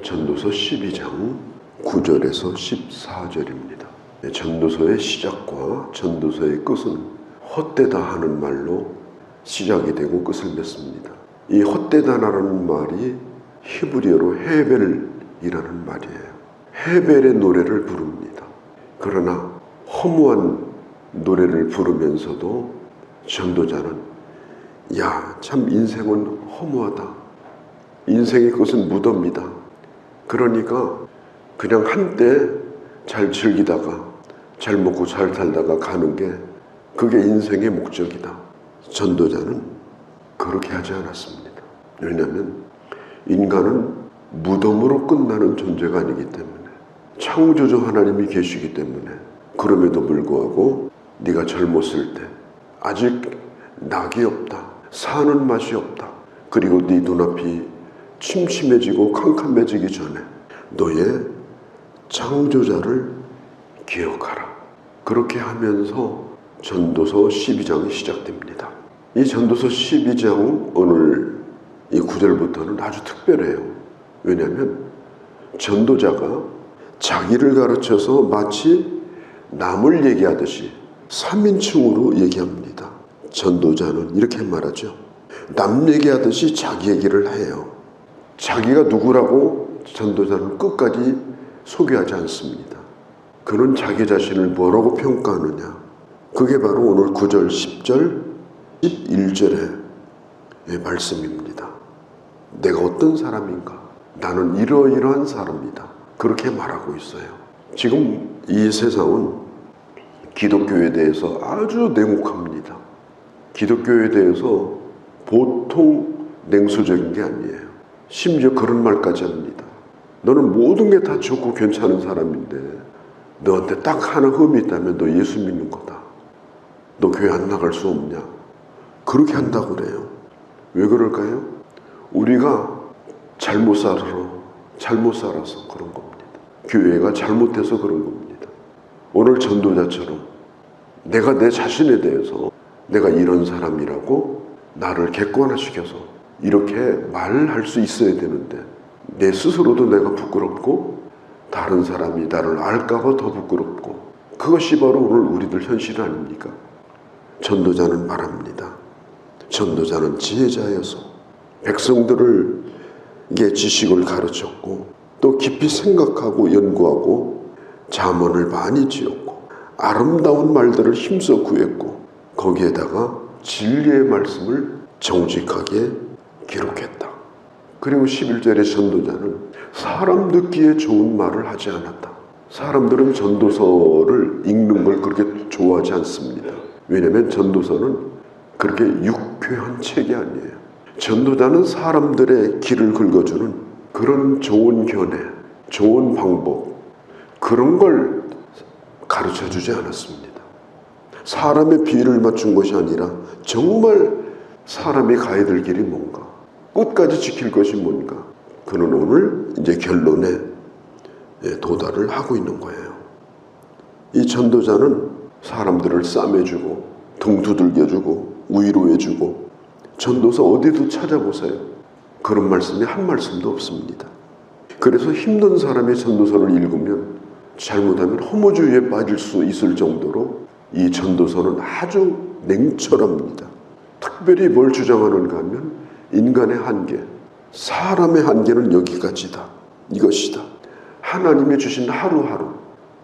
전도서 12장 9절에서 14절입니다. 전도서의 시작과 전도서의 끝은 헛되다 하는 말로 시작이 되고 끝을 맺습니다. 이 헛되다라는 말이 히브리어로 헤벨이라는 말이에요. 헤벨의 노래를 부릅니다. 그러나 허무한 노래를 부르면서도 전도자는 참 인생은 허무하다. 인생의 끝은 무덤이다. 그러니까 그냥 한때 잘 즐기다가 잘 먹고 잘 살다가 가는 게 그게 인생의 목적이다. 전도자는 그렇게 하지 않았습니다. 왜냐하면 인간은 무덤으로 끝나는 존재가 아니기 때문에, 창조주 하나님이 계시기 때문에, 그럼에도 불구하고 네가 젊었을 때 아직 낙이 없다, 사는 맛이 없다, 그리고 네 눈앞이 침침해지고 캄캄해지기 전에 너의 창조자를 기억하라. 그렇게 하면서 전도서 12장이 시작됩니다. 이 전도서 12장 오늘 이 9절부터는 아주 특별해요. 왜냐하면 전도자가 자기를 가르쳐서 마치 남을 얘기하듯이 3인칭으로 얘기합니다. 전도자는 이렇게 말하죠. 남 얘기하듯이 자기 얘기를 해요. 자기가 누구라고 전도자는 끝까지 소개하지 않습니다. 그는 자기 자신을 뭐라고 평가하느냐? 그게 바로 오늘 9절, 10절, 11절의 말씀입니다. 내가 어떤 사람인가? 나는 이러이러한 사람이다. 그렇게 말하고 있어요. 지금 이 세상은 기독교에 대해서 아주 냉혹합니다. 기독교에 대해서 보통 냉소적인 게 아니에요. 심지어 그런 말까지 합니다. 너는 모든 게 다 좋고 괜찮은 사람인데 너한테 딱 하나 흠이 있다면 너 예수 믿는 거다. 너 교회 안 나갈 수 없냐? 그렇게 한다고 그래요. 왜 그럴까요? 우리가 잘못 살아서 그런 겁니다. 교회가 잘못해서 그런 겁니다. 오늘 전도자처럼 내가 내 자신에 대해서 내가 이런 사람이라고 나를 객관화시켜서 이렇게 말할 수 있어야 되는데 내 스스로도 내가 부끄럽고 다른 사람이 나를 알까봐 더 부끄럽고, 그것이 바로 오늘 우리들 현실 아닙니까? 전도자는 말합니다. 전도자는 지혜자여서 백성들에게 지식을 가르쳤고 또 깊이 생각하고 연구하고 잠언을 많이 지었고 아름다운 말들을 힘써 구했고 거기에다가 진리의 말씀을 정직하게 기록했다. 그리고 11절의 전도자는 사람 듣기에 좋은 말을 하지 않았다. 사람들은 전도서를 읽는 걸 그렇게 좋아하지 않습니다. 왜냐하면 전도서는 그렇게 유쾌한 책이 아니에요. 전도자는 사람들의 길을 긁어주는 그런 좋은 견해, 좋은 방법, 그런 걸 가르쳐주지 않았습니다. 사람의 비위를 맞춘 것이 아니라 정말 사람이 가야 될 길이 뭔가, 끝까지 지킬 것이 뭔가, 그는 오늘 이제 결론에 도달을 하고 있는 거예요. 이 전도자는 사람들을 싸매주고 등 두들겨주고 위로해주고, 전도서 어디도 찾아보세요. 그런 말씀이 한 말씀도 없습니다. 그래서 힘든 사람이 전도서를 읽으면 잘못하면 허무주의에 빠질 수 있을 정도로 이 전도서는 아주 냉철합니다. 특별히 뭘 주장하는가 하면 인간의 한계, 사람의 한계는 여기까지다. 이것이다. 하나님이 주신 하루하루,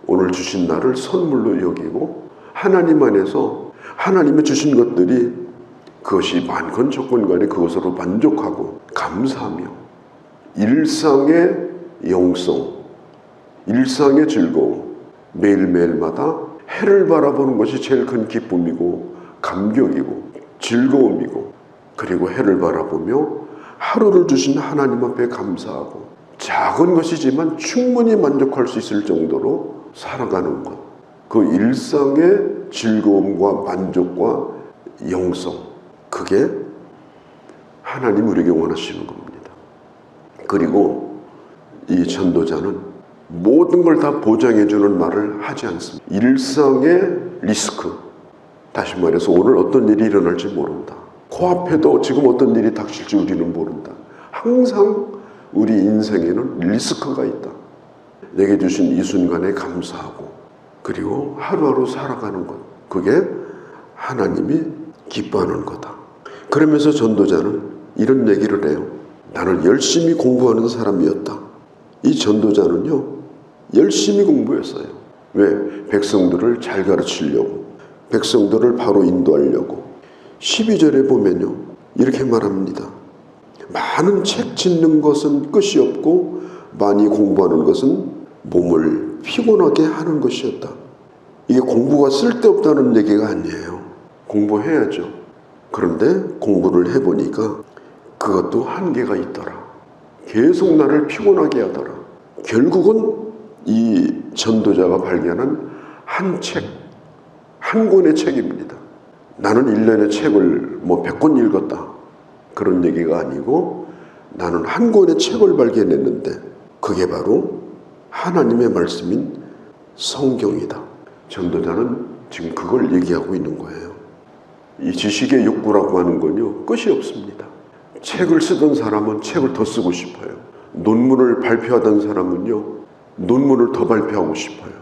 오늘 주신 날을 선물로 여기고 하나님 안에서 하나님이 주신 것들이 그것이 많건 적건 간에 그것으로 만족하고 감사하며 일상의 영성, 일상의 즐거움, 매일매일마다 해를 바라보는 것이 제일 큰 기쁨이고 감격이고 즐거움이고, 그리고 해를 바라보며 하루를 주신 하나님 앞에 감사하고 작은 것이지만 충분히 만족할 수 있을 정도로 살아가는 것, 그 일상의 즐거움과 만족과 영성, 그게 하나님 우리에게 원하시는 겁니다. 그리고 이 전도자는 모든 걸 다 보장해주는 말을 하지 않습니다. 일상의 리스크, 다시 말해서 오늘 어떤 일이 일어날지 모른다. 코앞에도 지금 어떤 일이 닥칠지 우리는 모른다. 항상 우리 인생에는 리스크가 있다. 내게 주신 이 순간에 감사하고 그리고 하루하루 살아가는 것, 그게 하나님이 기뻐하는 거다. 그러면서 전도자는 이런 얘기를 해요. 나는 열심히 공부하는 사람이었다. 이 전도자는요, 열심히 공부했어요. 왜? 백성들을 잘 가르치려고, 백성들을 바로 인도하려고. 12절에 보면요, 이렇게 말합니다. 많은 책 짓는 것은 끝이 없고 많이 공부하는 것은 몸을 피곤하게 하는 것이었다. 이게 공부가 쓸데없다는 얘기가 아니에요. 공부해야죠. 그런데 공부를 해보니까 그것도 한계가 있더라. 계속 나를 피곤하게 하더라. 결국은 이 전도자가 발견한 한 책, 한 권의 책입니다. 나는 1년에 책을 100권 읽었다. 그런 얘기가 아니고 나는 한 권의 책을 발견했는데 그게 바로 하나님의 말씀인 성경이다. 전도자는 지금 그걸 얘기하고 있는 거예요. 이 지식의 욕구라고 하는 건요, 끝이 없습니다. 책을 쓰던 사람은 책을 더 쓰고 싶어요. 논문을 발표하던 사람은요, 논문을 더 발표하고 싶어요.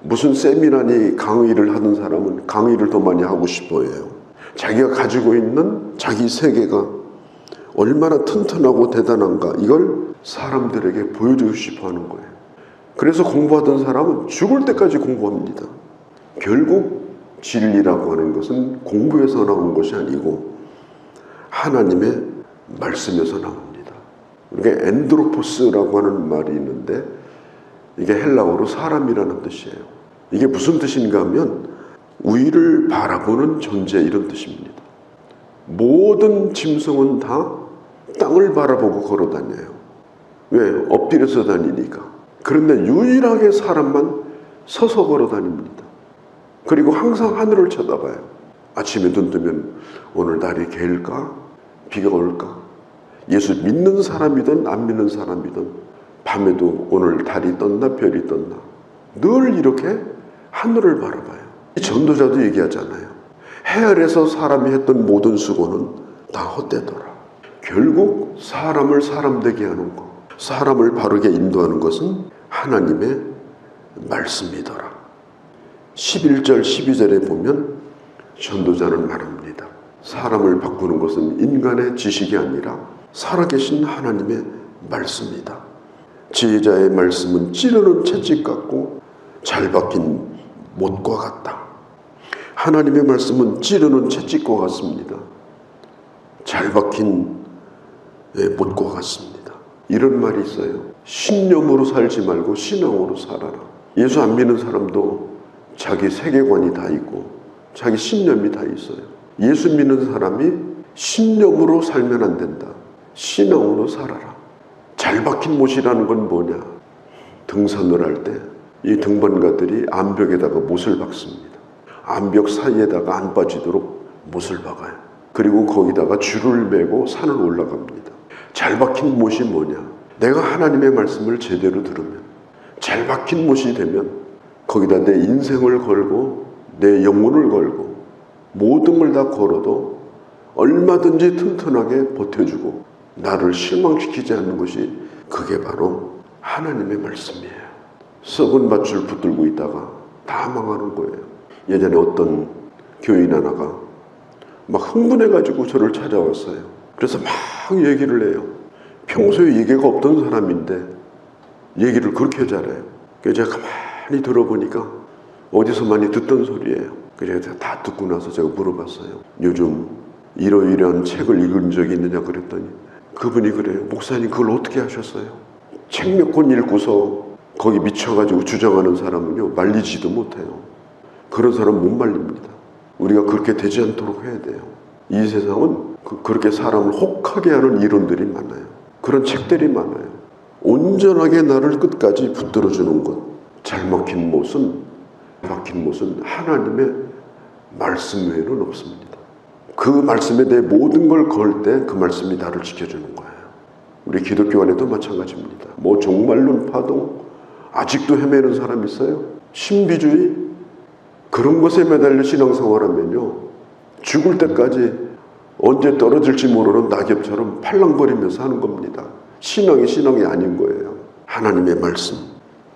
무슨 세미나니 강의를 하는 사람은 강의를 더 많이 하고 싶어 해요. 자기가 가지고 있는 자기 세계가 얼마나 튼튼하고 대단한가, 이걸 사람들에게 보여주고 싶어 하는 거예요. 그래서 공부하던 사람은 죽을 때까지 공부합니다. 결국 진리라고 하는 것은 공부에서 나오는 것이 아니고 하나님의 말씀에서 나옵니다. 이게 엔드로포스라고 하는 말이 있는데 이게 헬라어로 사람이라는 뜻이에요. 이게 무슨 뜻인가 하면 위를 바라보는 존재, 이런 뜻입니다. 모든 짐승은 다 땅을 바라보고 걸어 다녀요. 왜? 엎드려서 다니니까. 그런데 유일하게 사람만 서서 걸어 다닙니다. 그리고 항상 하늘을 쳐다봐요. 아침에 눈 뜨면 오늘 날이 개일까? 비가 올까? 예수 믿는 사람이든 안 믿는 사람이든 밤에도 오늘 달이 떴나 별이 떴나 늘 이렇게 하늘을 바라봐요. 이 전도자도 얘기하잖아요. 해 아래서 사람이 했던 모든 수고는 다 헛되더라. 결국 사람을 사람되게 하는 것, 사람을 바르게 인도하는 것은 하나님의 말씀이더라. 11절 12절에 보면 전도자는 말합니다. 사람을 바꾸는 것은 인간의 지식이 아니라 살아계신 하나님의 말씀이다. 지혜자의 말씀은 찌르는 채찍 같고 잘 박힌 못과 같다. 하나님의 말씀은 찌르는 채찍과 같습니다. 잘 박힌 못과 같습니다. 이런 말이 있어요. 신념으로 살지 말고 신앙으로 살아라. 예수 안 믿는 사람도 자기 세계관이 다 있고 자기 신념이 다 있어요. 예수 믿는 사람이 신념으로 살면 안 된다. 신앙으로 살아라. 잘 박힌 못이라는 건 뭐냐? 등산을 할 때 이 등반가들이 암벽에다가 못을 박습니다. 암벽 사이에다가 안 빠지도록 못을 박아요. 그리고 거기다가 줄을 매고 산을 올라갑니다. 잘 박힌 못이 뭐냐? 내가 하나님의 말씀을 제대로 들으면, 잘 박힌 못이 되면 거기다 내 인생을 걸고 내 영혼을 걸고 모든 걸 다 걸어도 얼마든지 튼튼하게 버텨주고 나를 실망시키지 않는 것이, 그게 바로 하나님의 말씀이에요. 썩은 밭을 붙들고 있다가 다 망하는 거예요. 예전에 어떤 교인 하나가 막 흥분해가지고 저를 찾아왔어요. 그래서 막 얘기를 해요. 평소에 얘기가 없던 사람인데 얘기를 그렇게 잘해요. 그래서 제가 가만히 들어보니까 어디서 많이 듣던 소리예요. 그래서 제가 다 듣고 나서 제가 물어봤어요. 요즘 이러이러한 책을 읽은 적이 있느냐 그랬더니 그분이 그래요. 목사님 그걸 어떻게 하셨어요? 책 몇 권 읽고서 거기 미쳐가지고 주장하는 사람은요 말리지도 못해요. 그런 사람 못 말립니다. 우리가 그렇게 되지 않도록 해야 돼요. 이 세상은 그렇게 사람을 혹하게 하는 이론들이 많아요. 그런 책들이 많아요. 온전하게 나를 끝까지 붙들어주는 것, 잘 먹힌 못은 하나님의 말씀 외에는 없습니다. 그 말씀에 대해 모든 걸 걸 때 그 말씀이 나를 지켜주는 거예요. 우리 기독교 안에도 마찬가지입니다. 뭐 종말론 파동, 아직도 헤매는 사람 있어요? 신비주의? 그런 것에 매달려 신앙생활하면요 죽을 때까지 언제 떨어질지 모르는 낙엽처럼 팔랑거리면서 하는 겁니다. 신앙이 아닌 거예요. 하나님의 말씀,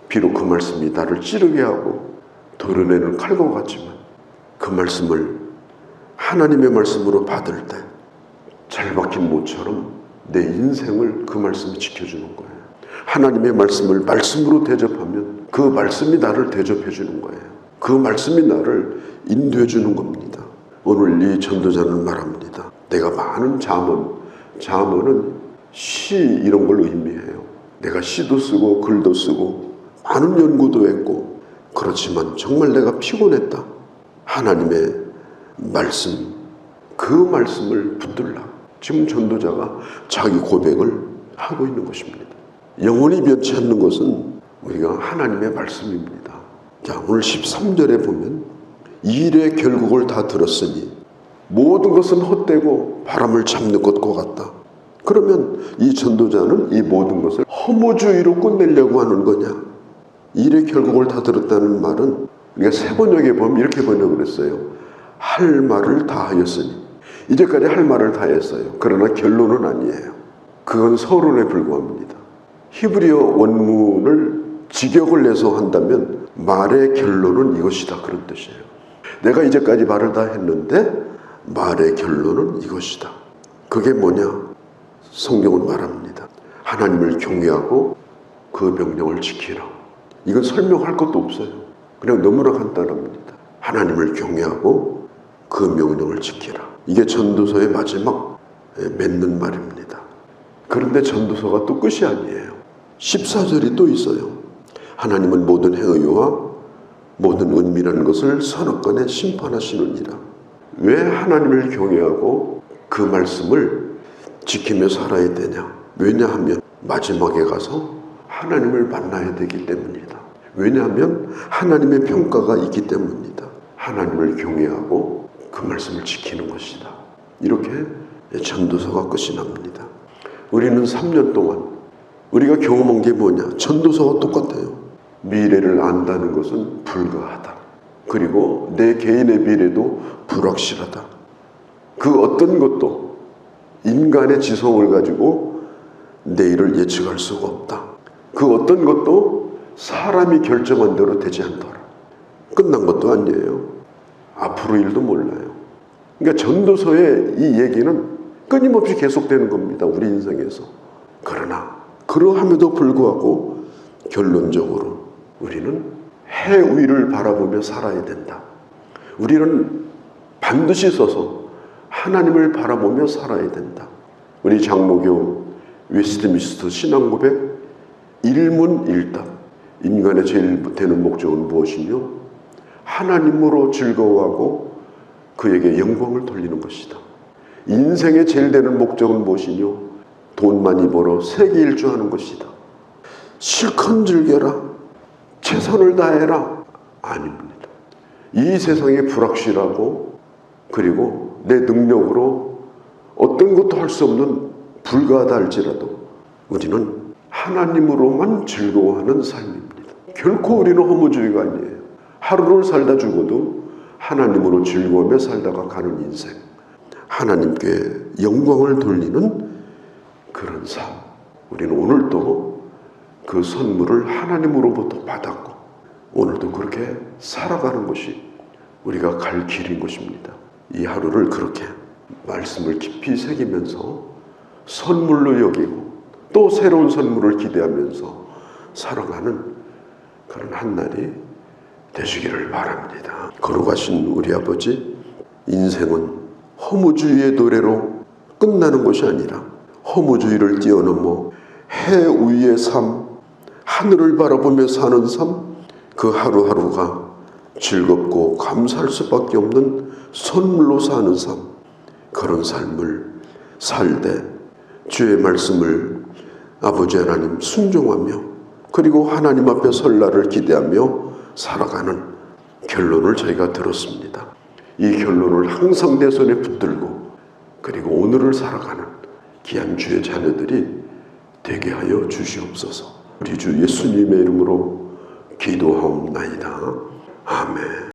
비록 그 말씀이 나를 찌르게 하고 도려내는 칼과 같지만 그 말씀을 하나님의 말씀으로 받을 때 잘 박힌 못처럼 내 인생을 그 말씀이 지켜주는 거예요. 하나님의 말씀을 말씀으로 대접하면 그 말씀이 나를 대접해 주는 거예요. 그 말씀이 나를 인도해 주는 겁니다. 오늘 이 전도자는 말합니다. 내가 많은 잠언은 시 이런 걸 의미해요. 내가 시도 쓰고 글도 쓰고 많은 연구도 했고 그렇지만 정말 내가 피곤했다. 하나님의 말씀, 그 말씀을 붙들라. 지금 전도자가 자기 고백을 하고 있는 것입니다. 영원히 변치 않는 것은 우리가 하나님의 말씀입니다. 자, 오늘 13절에 보면 이 일의 결국을 다 들었으니 모든 것은 헛되고 바람을 잡는 것과 같다. 그러면 이 전도자는 이 모든 것을 허무주의로 끝내려고 하는 거냐? 이 일의 결국을 다 들었다는 말은 우리가 세번역에 보면 이렇게 번역을 했어요. 할 말을 다 하였으니. 이제까지 할 말을 다 했어요. 그러나 결론은 아니에요. 그건 서론에 불과합니다. 히브리어 원문을 직역을 내서 한다면 말의 결론은 이것이다, 그런 뜻이에요. 내가 이제까지 말을 다 했는데 말의 결론은 이것이다. 그게 뭐냐? 성경은 말합니다. 하나님을 경외하고 그 명령을 지키라. 이건 설명할 것도 없어요. 그냥 너무나 간단합니다. 하나님을 경외하고 그 명령을 지키라. 이게 전도서의 마지막 맺는 말입니다. 그런데 전도서가 또 끝이 아니에요. 14절이 또 있어요. 하나님은 모든 행위와 모든 은밀한 것을 선악간에 심판하시느니라. 왜 하나님을 경외하고 그 말씀을 지키며 살아야 되냐? 왜냐하면 마지막에 가서 하나님을 만나야 되기 때문이다. 왜냐하면 하나님의 평가가 있기 때문이다. 하나님을 경외하고 그 말씀을 지키는 것이다. 이렇게 전도서가 끝이 납니다. 우리는 3년 동안 우리가 경험한 게 뭐냐? 전도서와 똑같아요. 미래를 안다는 것은 불가하다. 그리고 내 개인의 미래도 불확실하다. 그 어떤 것도 인간의 지성을 가지고 내일을 예측할 수가 없다. 그 어떤 것도 사람이 결정한 대로 되지 않더라. 끝난 것도 아니에요. 앞으로 일도 몰라요. 그러니까 전도서의 이 얘기는 끊임없이 계속되는 겁니다. 우리 인생에서. 그러나 그러함에도 불구하고 결론적으로 우리는 해 위를 바라보며 살아야 된다. 우리는 반드시 서서 하나님을 바라보며 살아야 된다. 우리 장로교 웨스트민스터 신앙고백 1문 1답. 인간의 제일 되는 목적은 무엇이며 하나님으로 즐거워하고 그에게 영광을 돌리는 것이다. 인생의 제일 되는 목적은 무엇이며 돈 많이 벌어 세계 일주하는 것이다. 실컷 즐겨라. 최선을 다해라. 아닙니다. 이 세상에 불확실하고 그리고 내 능력으로 어떤 것도 할 수 없는 불가하다 할지라도 우리는 하나님으로만 즐거워하는 삶입니다. 결코 우리는 허무주의가 아니에요. 하루를 살다 죽어도 하나님으로 즐거워하며 살다가 가는 인생. 하나님께 영광을 돌리는 그런 삶. 우리는 오늘도 그 선물을 하나님으로부터 받았고 오늘도 그렇게 살아가는 것이 우리가 갈 길인 것입니다. 이 하루를 그렇게 말씀을 깊이 새기면서 선물로 여기고 또 새로운 선물을 기대하면서 살아가는 그런 한날이 되시기를 바랍니다. 거룩하신 우리 아버지, 인생은 허무주의의 노래로 끝나는 것이 아니라 허무주의를 뛰어넘어 해 위의 삶, 하늘을 바라보며 사는 삶, 그 하루하루가 즐겁고 감사할 수밖에 없는 선물로 사는 삶, 그런 삶을 살되 주의 말씀을 아버지 하나님 순종하며 그리고 하나님 앞에 설 날을 기대하며 살아가는 결론을 저희가 들었습니다. 이 결론을 항상 내 손에 붙들고 그리고 오늘을 살아가는 귀한 주의 자녀들이 되게 하여 주시옵소서. 우리 주 예수님의 이름으로 기도하옵나이다. 아멘.